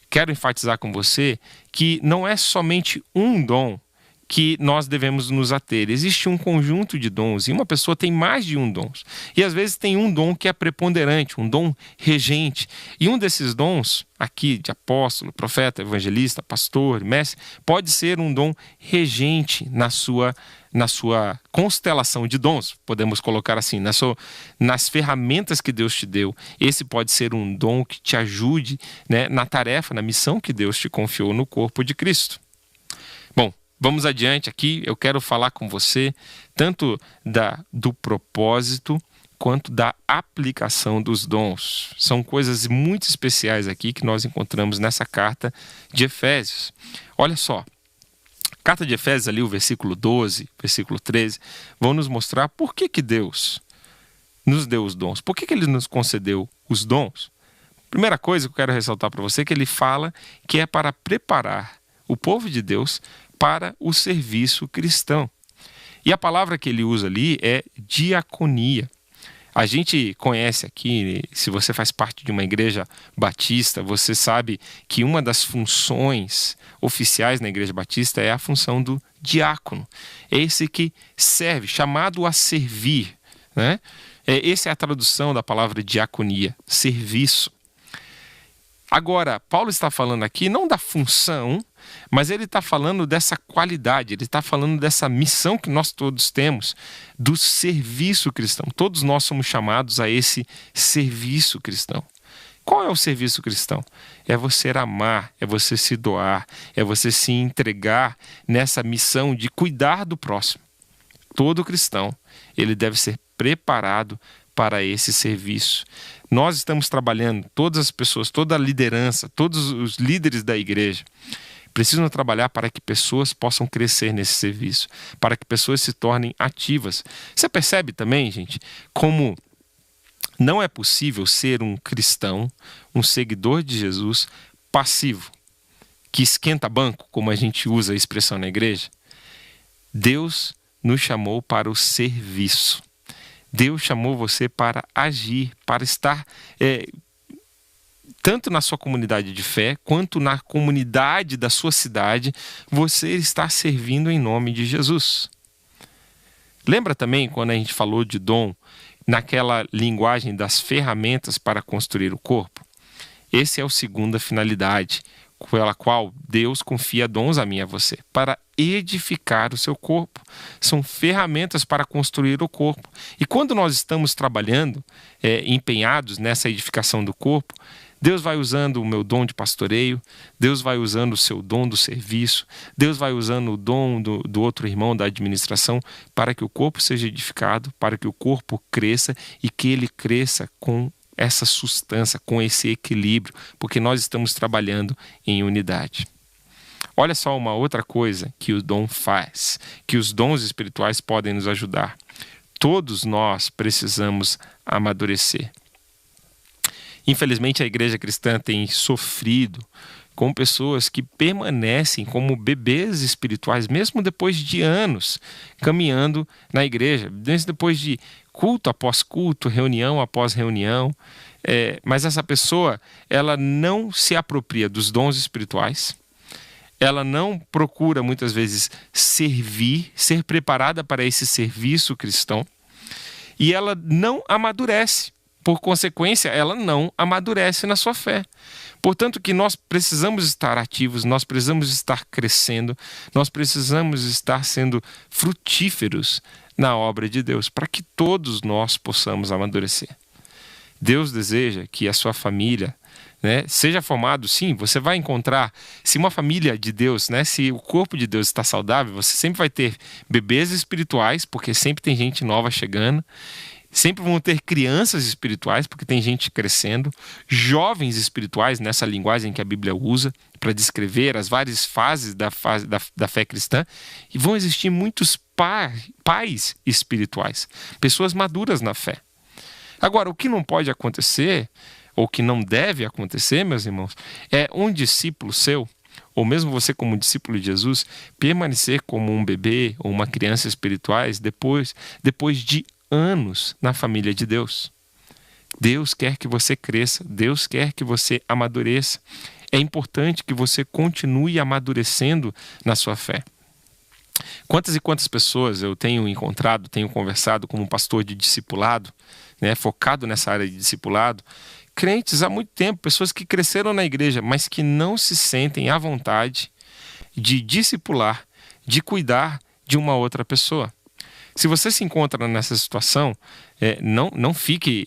quero enfatizar com você que não é somente um dom que nós devemos nos ater. Existe um conjunto de dons e uma pessoa tem mais de um dom. E às vezes tem um dom que é preponderante, um dom regente. E um desses dons, aqui de apóstolo, profeta, evangelista, pastor, mestre, pode ser um dom regente na sua constelação de dons, podemos colocar assim, nas ferramentas que Deus te deu. Esse pode ser um dom que te ajude, né, na tarefa, na missão que Deus te confiou no corpo de Cristo. Bom, vamos adiante aqui. Eu quero falar com você tanto do propósito quanto da aplicação dos dons. São coisas muito especiais aqui que nós encontramos nessa carta de Efésios. Olha só, carta de Efésios ali, o versículo 12, versículo 13, vão nos mostrar por que Deus nos deu os dons. Por que Ele nos concedeu os dons? Primeira coisa que eu quero ressaltar para você é que ele fala que é para preparar o povo de Deus para o serviço cristão. E a palavra que ele usa ali é diaconia. A gente conhece aqui, se você faz parte de uma igreja batista, você sabe que uma das funções oficiais na igreja batista é a função do diácono. É esse que serve, chamado a servir, né? Essa é a tradução da palavra diaconia, serviço. Agora, Paulo está falando aqui não da função, mas ele está falando dessa qualidade, ele está falando dessa missão que nós todos temos, do serviço cristão. Todos nós somos chamados a esse serviço cristão. Qual é o serviço cristão? É você amar, é você se doar, é você se entregar nessa missão de cuidar do próximo. Todo cristão, ele deve ser preparado para esse serviço. Nós estamos trabalhando, todas as pessoas, toda a liderança, todos os líderes da igreja, precisam trabalhar para que pessoas possam crescer nesse serviço, para que pessoas se tornem ativas. Você percebe também, gente, como não é possível ser um cristão, um seguidor de Jesus, passivo, que esquenta banco, como a gente usa a expressão na igreja? Deus nos chamou para o serviço. Deus chamou você para agir, para estar tanto na sua comunidade de fé, quanto na comunidade da sua cidade, você está servindo em nome de Jesus. Lembra também quando a gente falou de dom, naquela linguagem das ferramentas para construir o corpo? Esse é a segunda finalidade, pela qual Deus confia dons a mim e a você, para edificar o seu corpo. São ferramentas para construir o corpo. E quando nós estamos trabalhando, empenhados nessa edificação do corpo, Deus vai usando o meu dom de pastoreio, Deus vai usando o seu dom do serviço, Deus vai usando o dom do outro irmão da administração para que o corpo seja edificado, para que o corpo cresça e que ele cresça com essa sustância, com esse equilíbrio, porque nós estamos trabalhando em unidade. Olha só uma outra coisa que o dom faz, que os dons espirituais podem nos ajudar. Todos nós precisamos amadurecer. Infelizmente, a igreja cristã tem sofrido com pessoas que permanecem como bebês espirituais, mesmo depois de anos caminhando na igreja, mesmo depois de culto após culto, reunião após reunião. Mas essa pessoa, ela não se apropria dos dons espirituais, ela não procura muitas vezes servir, ser preparada para esse serviço cristão, e ela não amadurece. Por consequência, ela não amadurece na sua fé. Portanto, que nós precisamos estar ativos, nós precisamos estar crescendo, nós precisamos estar sendo frutíferos na obra de Deus, para que todos nós possamos amadurecer. Deus deseja que a sua família, seja formado, sim, você vai encontrar, se uma família de Deus, se o corpo de Deus está saudável, você sempre vai ter bebês espirituais, porque sempre tem gente nova chegando. Sempre vão ter crianças espirituais, porque tem gente crescendo, jovens espirituais, nessa linguagem que a Bíblia usa para descrever as várias fases da fé cristã, e vão existir muitos pais espirituais, pessoas maduras na fé. Agora, o que não pode acontecer, ou que não deve acontecer, meus irmãos, é um discípulo seu, ou mesmo você como discípulo de Jesus, permanecer como um bebê ou uma criança espirituais depois de anos na família de Deus. Deus quer que você cresça, Deus quer que você amadureça. É importante que você continue amadurecendo na sua fé. Quantas e quantas pessoas eu tenho encontrado, tenho conversado como pastor de discipulado, focado nessa área de discipulado, crentes há muito tempo, pessoas que cresceram na igreja, mas que não se sentem à vontade de discipular, de cuidar de uma outra pessoa. Se você se encontra nessa situação, não fique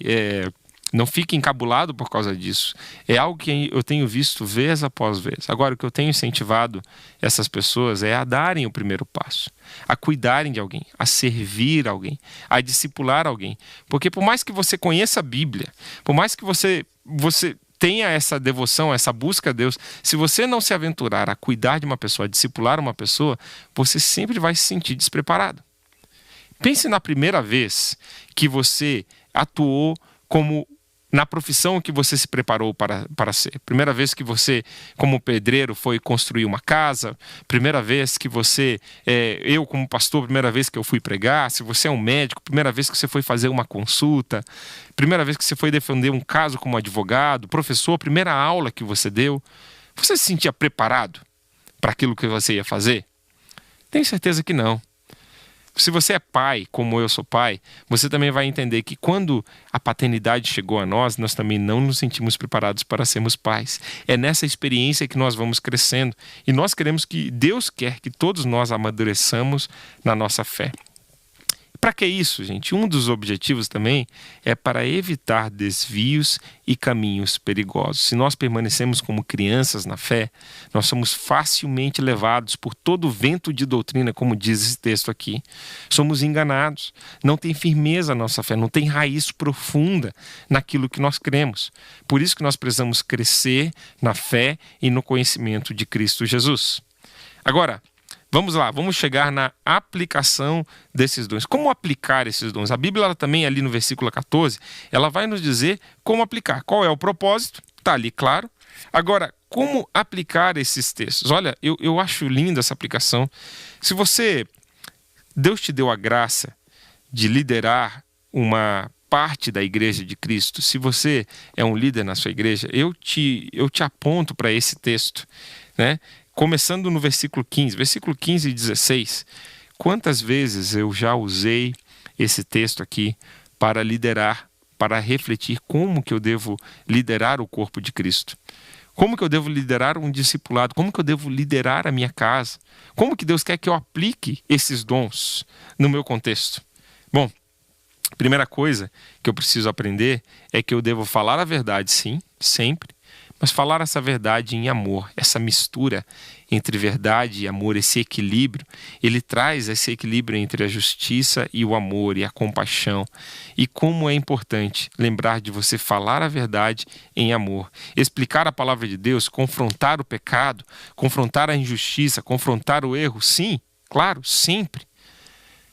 encabulado por causa disso. É algo que eu tenho visto vez após vez. Agora, o que eu tenho incentivado essas pessoas é a darem o primeiro passo, a cuidarem de alguém, a servir alguém, a discipular alguém. Porque por mais que você conheça a Bíblia, por mais que você tenha essa devoção, essa busca a Deus, se você não se aventurar a cuidar de uma pessoa, a discipular uma pessoa, você sempre vai se sentir despreparado. Pense na primeira vez que você atuou como na profissão que você se preparou para ser. Primeira vez que você, como pedreiro, foi construir uma casa. Primeira vez que você, eu como pastor, primeira vez que eu fui pregar. Se você é um médico, primeira vez que você foi fazer uma consulta. Primeira vez que você foi defender um caso como advogado. Professor, primeira aula que você deu. Você se sentia preparado para aquilo que você ia fazer? Tenho certeza que não. Se você é pai, como eu sou pai, você também vai entender que quando a paternidade chegou a nós também não nos sentimos preparados para sermos pais. É nessa experiência que nós vamos crescendo. E Deus quer que todos nós amadureçamos na nossa fé. Para que isso, gente? Um dos objetivos também é para evitar desvios e caminhos perigosos. Se nós permanecemos como crianças na fé, nós somos facilmente levados por todo o vento de doutrina, como diz esse texto aqui. Somos enganados, não tem firmeza a nossa fé, não tem raiz profunda naquilo que nós cremos. Por isso que nós precisamos crescer na fé e no conhecimento de Cristo Jesus. Agora, vamos lá, vamos chegar na aplicação desses dons. Como aplicar esses dons? A Bíblia ela também, ali no versículo 14, ela vai nos dizer como aplicar. Qual é o propósito? Está ali, claro. Agora, como aplicar esses textos? Olha, eu acho linda essa aplicação. Se Deus te deu a graça de liderar uma parte da igreja de Cristo, se você é um líder na sua igreja, eu te aponto para esse texto, né? Começando no versículo 15 e 16, quantas vezes eu já usei esse texto aqui para liderar, para refletir como que eu devo liderar o corpo de Cristo. Como que eu devo liderar um discipulado? Como que eu devo liderar a minha casa? Como que Deus quer que eu aplique esses dons no meu contexto? Bom, a primeira coisa que eu preciso aprender é que eu devo falar a verdade, sim, sempre, mas falar essa verdade em amor, essa mistura entre verdade e amor, esse equilíbrio, ele traz esse equilíbrio entre a justiça e o amor e a compaixão. E como é importante lembrar de você falar a verdade em amor, explicar a palavra de Deus, confrontar o pecado, confrontar a injustiça, confrontar o erro, sim, claro, sempre.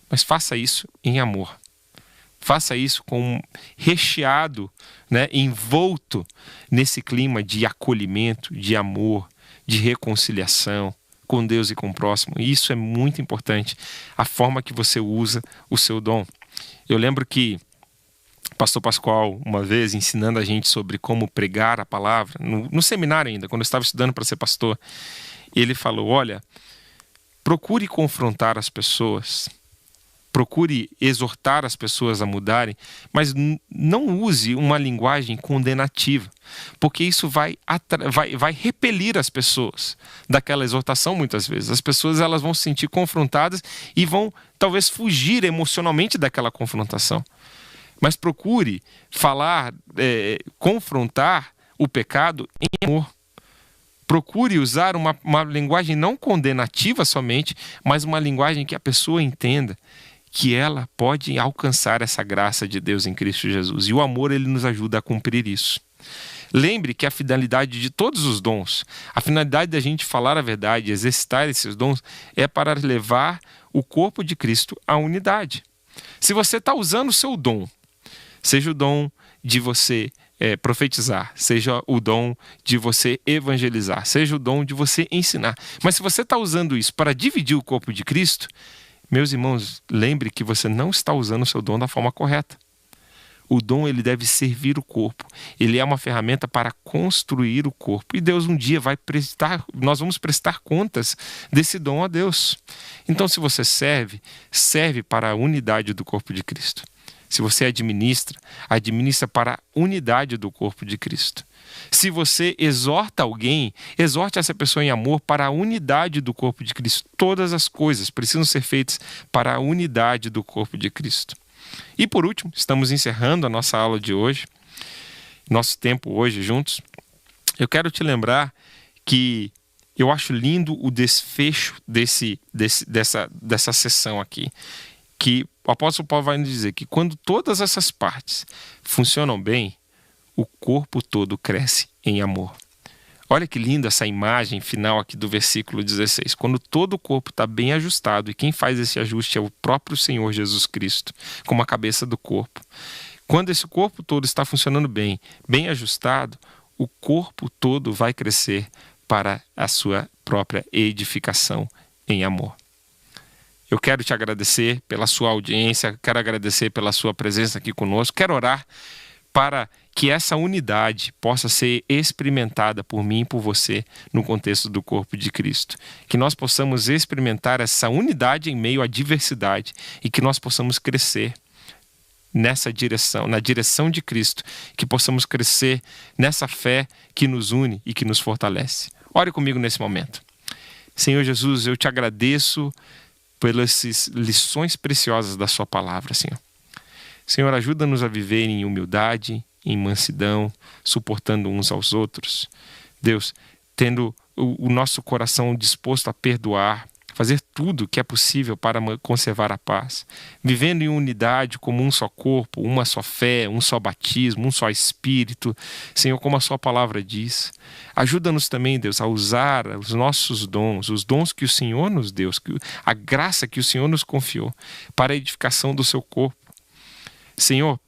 Mas faça isso em amor. Faça isso recheado, né, envolto nesse clima de acolhimento, de amor, de reconciliação com Deus e com o próximo. E isso é muito importante, a forma que você usa o seu dom. Eu lembro que o pastor Pascoal, uma vez, ensinando a gente sobre como pregar a palavra, no seminário ainda, quando eu estava estudando para ser pastor, ele falou, olha, procure confrontar as pessoas, procure exortar as pessoas a mudarem, mas não use uma linguagem condenativa, porque isso vai repelir as pessoas daquela exortação muitas vezes. As pessoas elas vão se sentir confrontadas e vão talvez fugir emocionalmente daquela confrontação. Mas procure falar, confrontar o pecado em amor. Procure usar uma linguagem não condenativa somente, mas uma linguagem que a pessoa entenda que ela pode alcançar essa graça de Deus em Cristo Jesus. E o amor, ele nos ajuda a cumprir isso. Lembre que a finalidade de todos os dons, a finalidade da gente falar a verdade, exercitar esses dons, é para levar o corpo de Cristo à unidade. Se você está usando o seu dom, seja o dom de você profetizar, seja o dom de você evangelizar, seja o dom de você ensinar, mas se você está usando isso para dividir o corpo de Cristo, meus irmãos, lembre que você não está usando o seu dom da forma correta. O dom, ele deve servir o corpo. Ele é uma ferramenta para construir o corpo. E Deus um dia nós vamos prestar contas desse dom a Deus. Então, se você serve para a unidade do corpo de Cristo. Se você administra para a unidade do corpo de Cristo. Se você exorta alguém, exorte essa pessoa em amor para a unidade do corpo de Cristo. Todas as coisas precisam ser feitas para a unidade do corpo de Cristo. E por último, estamos encerrando a nossa aula de hoje, nosso tempo hoje juntos. Eu quero te lembrar que eu acho lindo o desfecho dessa sessão aqui, que o apóstolo Paulo vai nos dizer que quando todas essas partes funcionam bem, o corpo todo cresce em amor. Olha que linda essa imagem final aqui do versículo 16. Quando todo o corpo está bem ajustado, e quem faz esse ajuste é o próprio Senhor Jesus Cristo, como a cabeça do corpo. Quando esse corpo todo está funcionando bem ajustado, o corpo todo vai crescer para a sua própria edificação em amor. Eu quero te agradecer pela sua audiência, quero agradecer pela sua presença aqui conosco, quero orar para que essa unidade possa ser experimentada por mim e por você no contexto do corpo de Cristo. Que nós possamos experimentar essa unidade em meio à diversidade e que nós possamos crescer nessa direção, na direção de Cristo, que possamos crescer nessa fé que nos une e que nos fortalece. Ore comigo nesse momento. Senhor Jesus, eu te agradeço pelas lições preciosas da sua palavra, Senhor. Senhor, ajuda-nos a viver em humildade, em mansidão, suportando uns aos outros. Deus, tendo o nosso coração disposto a perdoar, fazer tudo o que é possível para conservar a paz, vivendo em unidade como um só corpo, uma só fé, um só batismo, um só Espírito, Senhor, como a sua palavra diz. Ajuda-nos também, Deus, a usar os nossos dons, os dons que o Senhor nos deu, a graça que o Senhor nos confiou, para a edificação do seu corpo. Senhor,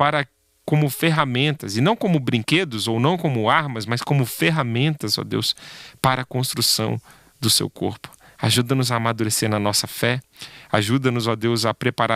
como ferramentas, e não como brinquedos ou não como armas, mas como ferramentas, ó Deus, para a construção do seu corpo. Ajuda-nos a amadurecer na nossa fé, ajuda-nos, ó Deus, a preparar